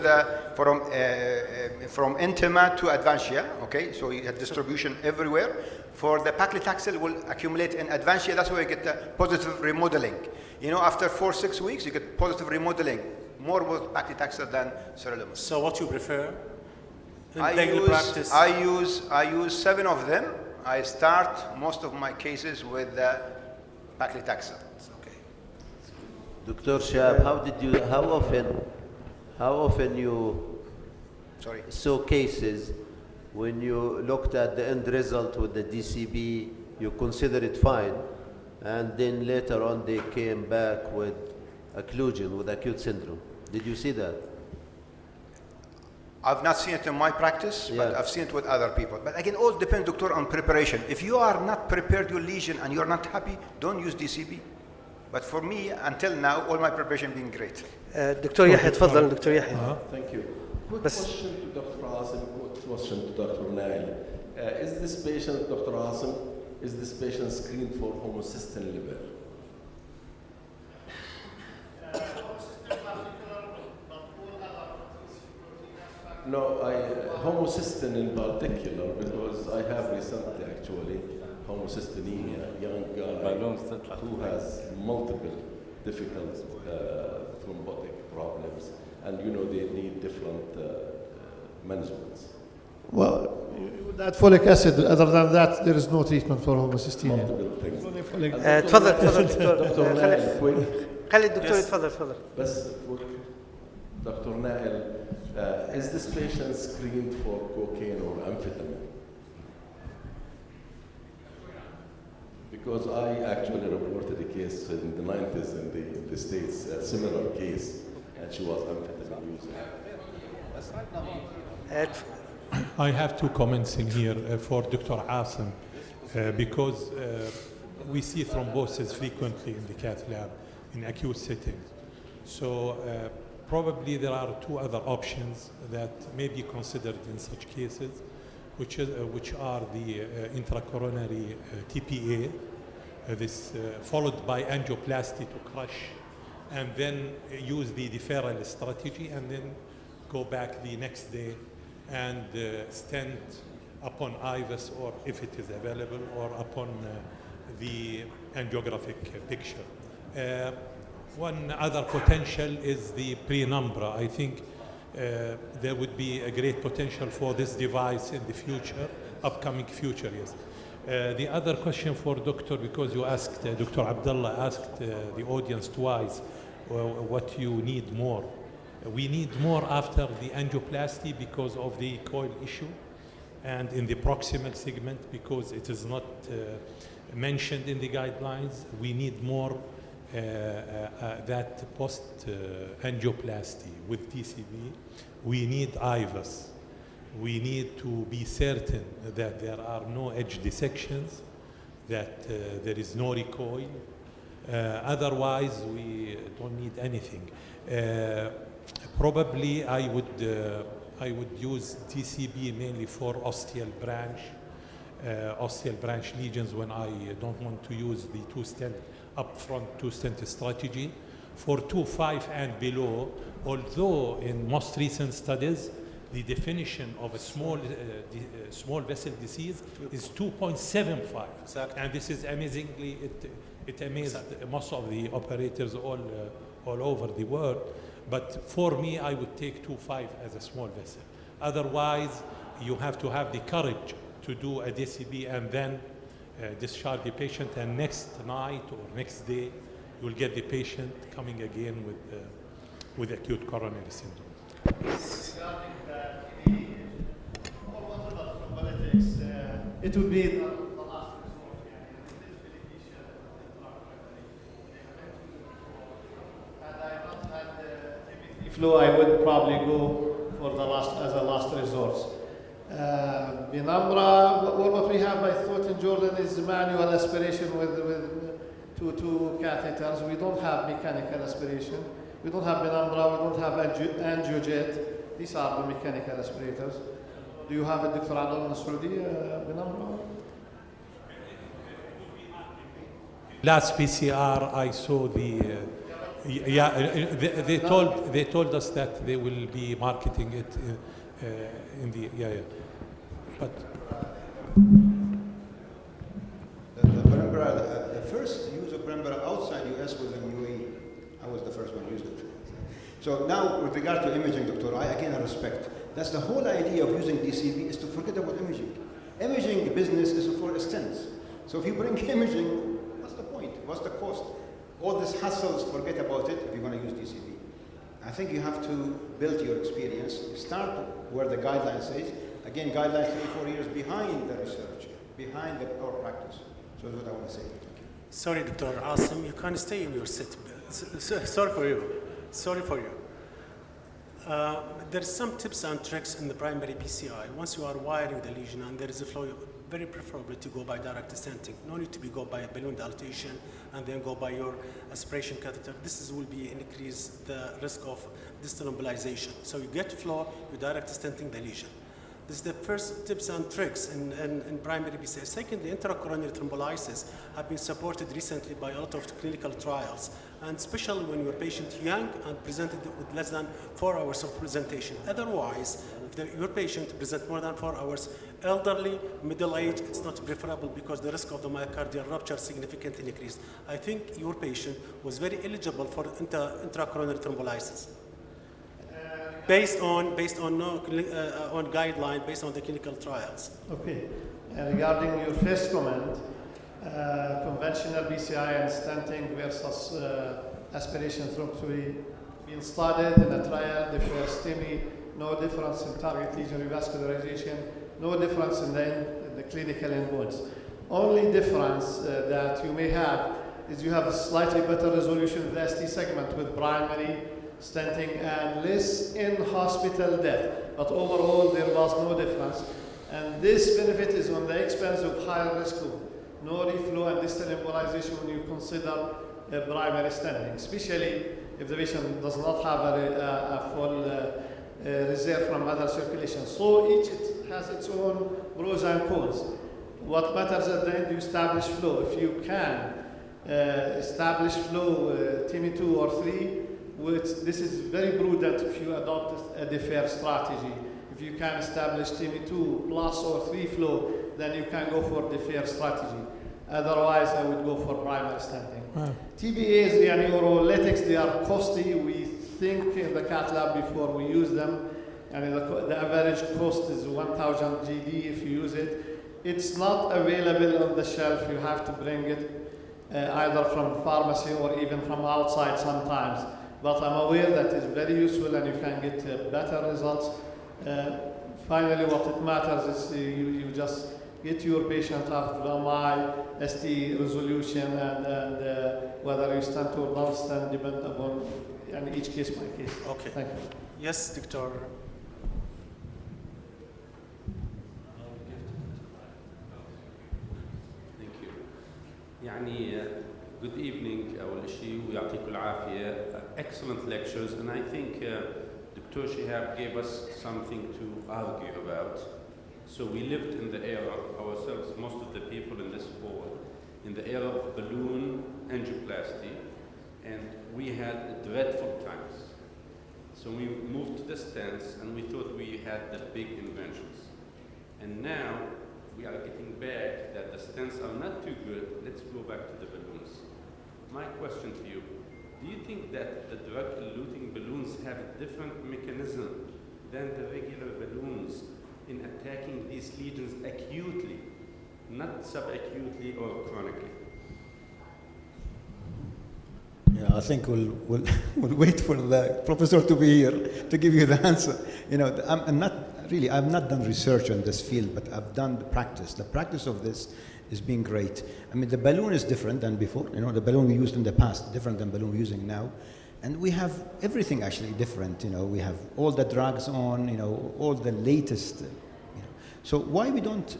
from intima to advantia, okay? So you have distribution everywhere. For the paclitaxel will accumulate in advantia, that's where you get the positive remodeling. After 4-6 weeks, you get positive remodeling. More with paclitaxel than sirolimus. So what you prefer in I daily practice? I use 7 of them. I start most of my cases with paclitaxel. Okay. Dr. Shehab, how often you saw cases when you looked at the end result with the DCB, you consider it fine, and then later on they came back with occlusion, with acute syndrome? Did you see that? I've not seen it in my practice, but I've seen it with other people. But again, all depends, doctor, on preparation. If you are not prepared your lesion and you're not happy, don't use DCB. But for me, until now, all my preparation been great. دكتور يحيى تفضل دكتور يحيى. Thank you. Quick question to Dr. Asem, quick question to Dr. Nail. Is this patient, Dr. Asem, is this patient screened for homocysteine level? No, homocysteine in particular, because I have recently actually homocysteinemia, young guy who has multiple difficult thrombotic problems, and they need different managements. Well, that folic acid, other than that, there is no treatment for homocysteine. تفضل دكتور خلي الدكتور يتفضل. بس Dr. Nail, is this patient screened for cocaine or amphetamine? Because I actually reported a case in the 90s in the States, a similar case, and she was amphetamine user. I have 2 comments in here for Dr. Asem, because we see thrombosis frequently in the cath lab in acute settings. So Probably there are two other options that may be considered in such cases, which are the intracoronary TPA, followed by angioplasty to crush, and then use the deferral strategy, and then go back the next day and stent upon IVUS, or if it is available, or upon the angiographic picture. One other potential is the penumbra. I think there would be a great potential for this device in the future, upcoming future, yes. The other question for Doctor, because you asked, Dr. Abdullah asked the audience twice, what you need more. We need more after the angioplasty because of the coil issue, and in the proximal segment because it is not mentioned in the guidelines. We need more that post-angioplasty with TCB. We need IVUS. We need to be certain that there are no edge dissections, that there is no recoil. Otherwise, we don't need anything. Probably I would use TCB mainly for ostial branch lesions when I don't want to use the two-stent upfront two-stent strategy. For 2.5 and below, although in most recent studies, the definition of a small vessel disease is 2.75. Exactly. And this is amazingly, it amazed most of the operators all over the world. But for me, I would take 2.5 as a small vessel. Otherwise, you have to have the courage to do a DCB and then discharge the patient, and next night or next day, you'll get the patient coming again with acute coronary syndrome. Regarding the politics, it would be the last resort. Had I not had TB3 flu, I would probably go for as a last resort. Penumbra, what we have, I thought in Jordan, is manual aspiration with two catheters. We don't have mechanical aspiration. We don't have penumbra. We don't have angiojet. These are the mechanical aspirators. Do you have a Dr. Adel in Saudi penumbra? Last PCR, I saw they told us that they will be marketing it in the but the penumbra, the first use of penumbra outside US was in UAE. I was the first one who used it. So now, with regard to imaging, Doctor, I respect. That's the whole idea of using DCB, is to forget about imaging. Imaging business is for stents. So if you bring imaging, what's the point? What's the cost? All these hassles, forget about it if you're going to use DCB. I think you have to build your experience, start where the guideline says. Again, guidelines 3-4 years behind the research, behind our practice. So that's what I want to say. Thank you. Sorry, Dr. Asem, you can't stay in your seat. Sorry for you. Sorry for you. There's some tips and tricks in the primary PCI. Once you are wiring the lesion and there is a flow, very preferable to go by direct stenting. No need to go by a balloon dilatation and then go by your aspiration catheter. This will be increase the risk of distal embolization. So you get flow, you direct stenting the lesion. This is the first tips and tricks in primary PCI. Secondly, intracoronary thrombolysis have been supported recently by a lot of clinical trials, and especially when your patient young and presented with less than 4 hours of presentation. Otherwise, if your patient present more than 4 hours, elderly, middle age, it's not preferable because the risk of the myocardial rupture significantly increased. I think your patient was very eligible for intracoronary thrombolysis. Based on guideline, based on the clinical trials. Okay. Regarding your first comment, conventional BCI and stenting versus aspiration thrombectomy being studied in a trial. The first STEMI, no difference in target lesion revascularization, no difference in the clinical endpoints. Only difference that you may have is you have a slightly better resolution of the ST segment with primary stenting and less in-hospital death. But overall, there was no difference. And this benefit is on the expense of higher risk of no reflow and distal embolization when you consider primary stenting, especially if the patient does not have a full reserve from other circulation. So each has its own pros and cons. What matters at the end, you establish flow. If you can establish flow TIMI2 or 3, which this is very prudent if you adopt a defer strategy. If you can establish TIMI2 plus or 3 flow, then you can go for defer strategy. Otherwise, I would go for primary stenting. Wow. TBAs, neurolytics, they are costly. We think in the cath lab before we use them, and the average cost is 1,000 GD if you use it. It's not available on the shelf. You have to bring it either from pharmacy or even from outside sometimes. But I'm aware that it's very useful and you can get better results. Finally, what it matters is you just get your patient after my ST resolution and whether you stent or don't stent depend upon each case by case. Okay. Thank you. Yes, Doctor. Thank you. Good evening, أول شيء ويعطيكم العافية. Excellent lectures, and I think Dr. Shehab gave us something to argue about. So we lived in the era ourselves, most of the people in this hall, in the era of balloon angioplasty, and we had dreadful times. So we moved to the stents, and we thought we had the big inventions. And now we are getting back that the stents are not too good. Let's go back to the balloons. My question to you, do you think that the drug-eluting balloons have a different mechanism than the regular balloons in attacking these lesions acutely, not subacutely or chronically? Yeah, I think we'll wait for the professor to be here to give you the answer. I've not done research on this field, but I've done the practice. The practice of this is being great. I mean, the balloon is different than before. The balloon we used in the past, different than balloon we're using now. And we have everything actually different. We have all the drugs on, all the latest. So why we don't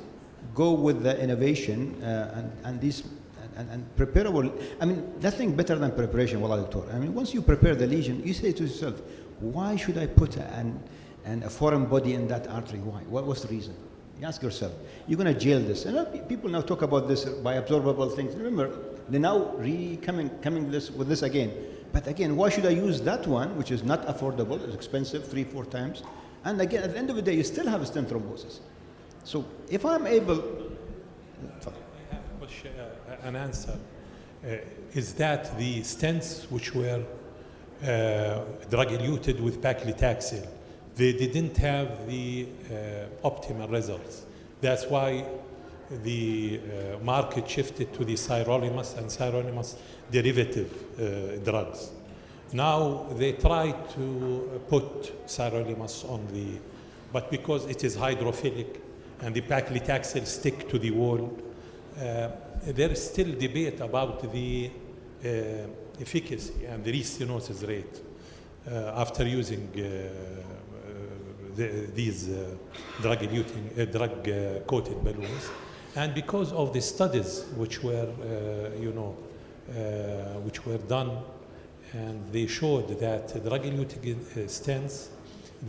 go with the innovation and preparable? I mean, nothing better than preparation, Wallah, Doctor. I mean, once you prepare the lesion, you say to yourself, why should I put a foreign body in that artery? Why? What's the reason? You ask yourself. You're going to jail this. And people now talk about this by absorbable things. Remember, they're now coming with this again. But again, why should I use that one, which is not affordable, it's expensive, 3-4 times, and again, at the end of the day, you still have a stent thrombosis. So if I'm able... An answer. Is that the stents which were drug-eluted with paclitaxel, they didn't have the optimal results. That's why the market shifted to the sirolimus and sirolimus derivative drugs. Now they try to put sirolimus on but because it is hydrophilic and the paclitaxel stick to the wall, there is still debate about the efficacy and the restenosis rate after using these drug-coated balloons, and because of the studies which were, which were done, and they showed that drug-eluting stents,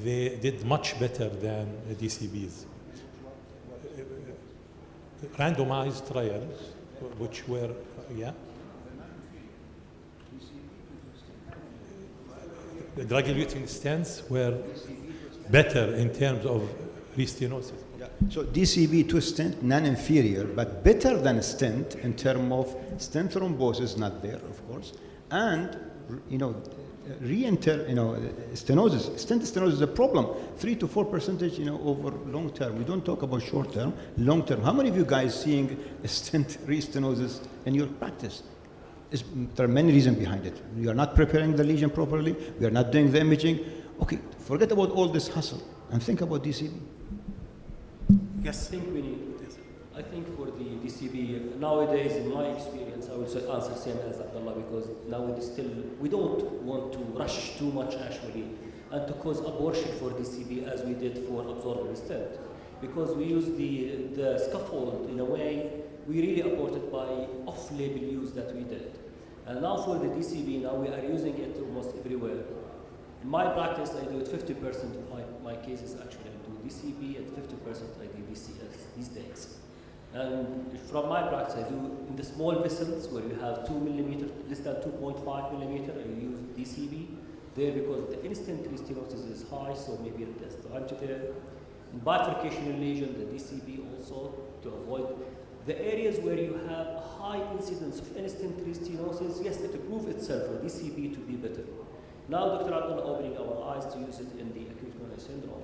they did much better than DCBs. Randomized trials, which were, the drug-eluting stents were better in terms of restenosis. Yeah. So DCB to stent, non-inferior, but better than a stent in terms of stent thrombosis, not there, of course, and stenosis. Stent stenosis is a problem. 3 to 4% over long term. We don't talk about short term, long term. How many of you guys seeing a stent restenosis in your practice? There are many reasons behind it. You are not preparing the lesion properly. We are not doing the imaging. Okay, forget about all this hustle and think about DCB. Yes. I think for the DCB, nowadays, in my experience, I would say answer same as Abdullah, because now we don't want to rush too much actually and to cause abortion for DCB as we did for absorbable stent, because we use the scaffold in a way we really aborted by off-label use that we did. And now for the DCB, now we are using it almost everywhere. In my practice, I do it 50% of my cases actually. I do DCB and 50% I do DCS these days. And from my practice, I do in the small vessels where you have 2 millimeter, less than 2.5 millimeter, I use DCB there because the instant stenosis is high, so maybe there's the angle there. In bifurcational lesion, the DCB also to avoid the areas where you have a high incidence of instant stenosis. Yes, it proves itself for DCB to be better. Now, Dr. Abdullah opening our eyes to use it in the acute coronary syndrome.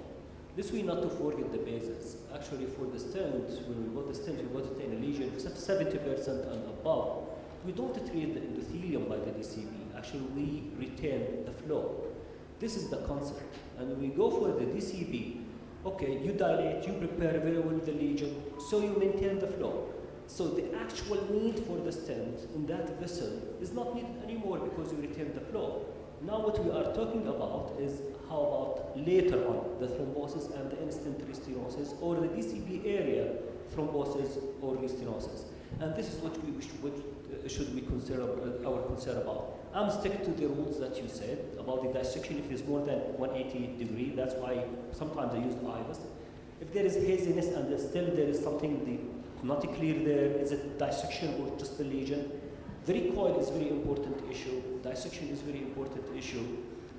This way, not to forget the basis. Actually, for the stent, when we got the stent, we got it in a lesion, except 70% and above. We don't treat the endothelium by the DCB. Actually, we retain the flow. This is the concept. And when we go for the DCB, okay, you dilate, you prepare very well the lesion, so you maintain the flow. So the actual need for the stent in that vessel is not needed anymore because you retain the flow. Now what we are talking about is how about later on the thrombosis and the instant restenosis or the DCB area thrombosis or restenosis. And this is what should we consider our concern about. I'm sticking to the rules that you said about the dissection. If it's more than 180 degrees, that's why sometimes I use IVUS. If there is haziness and still there is something not clear there, is it dissection or just the lesion? The recoil is very important issue. Dissection is very important issue.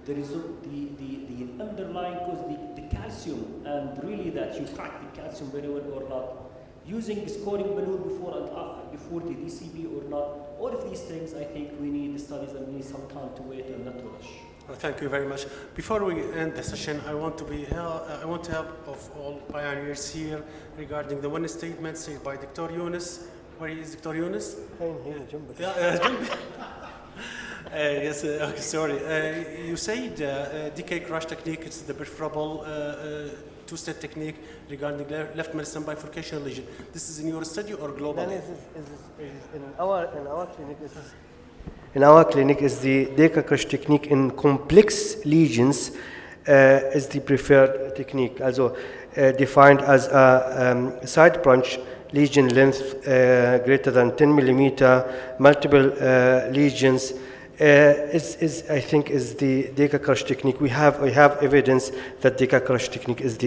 There is the underlying cause, the calcium, and really that you crack the calcium very well or not. Using the scoring balloon before the DCB or not. All of these things, I think we need studies and we need some time to wait and not to rush. Well, thank you very much. Before we end the session, I want to help of all pioneers here regarding the one statement said by Dr. Yunis. Where is Dr. Yunis? Yes, okay, sorry. You said DK crush technique is the preferable two-step technique regarding left meristem bifurcation lesion. This is in your study or globally? In our clinic, is the DK crush technique in complex lesions is the preferred technique. Also defined as a side branch lesion length greater than 10 millimeter, multiple lesions. I think is the DK crush technique. We have evidence that DK crush technique is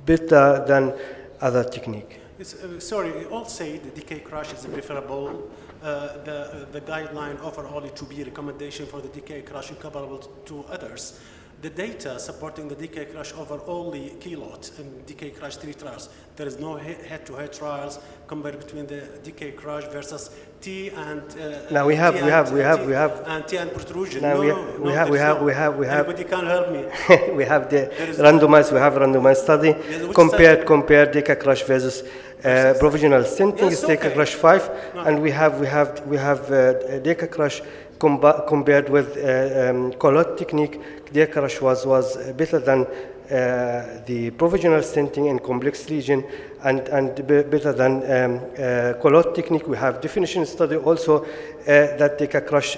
better than other technique. Sorry, you all say the DK crush is preferable. The guideline offer only to be recommendation for the DK crush incomparable to others. The data supporting the DK crush over only Clot and DK crush 3 trials. There is no head-to-head trials compared between the DK crush versus T and now we have and T and protrusion. Now we have Anybody can help me. we have the randomized study compared DK crush versus provisional stenting is DK crush 5, and we have DK crush compared with Clot technique. DK crush was better than the provisional stenting in complex lesion and better than Clot technique. We have definition study also that DK crush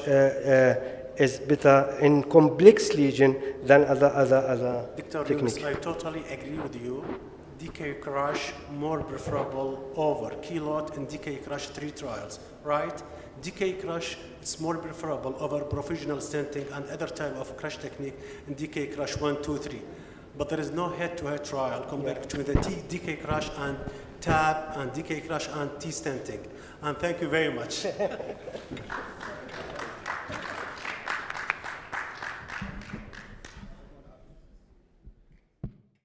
is better in complex lesion than other techniques. Dr. I totally agree with you. DK crush more preferable over Clot and DK crush 3 trials, right? DK crush is more preferable over provisional stenting and other type of crush technique in DK crush 1, 2, 3. But there is no head-to-head trial compared between the DK crush and TAB and DK crush and T stenting. And thank you very much.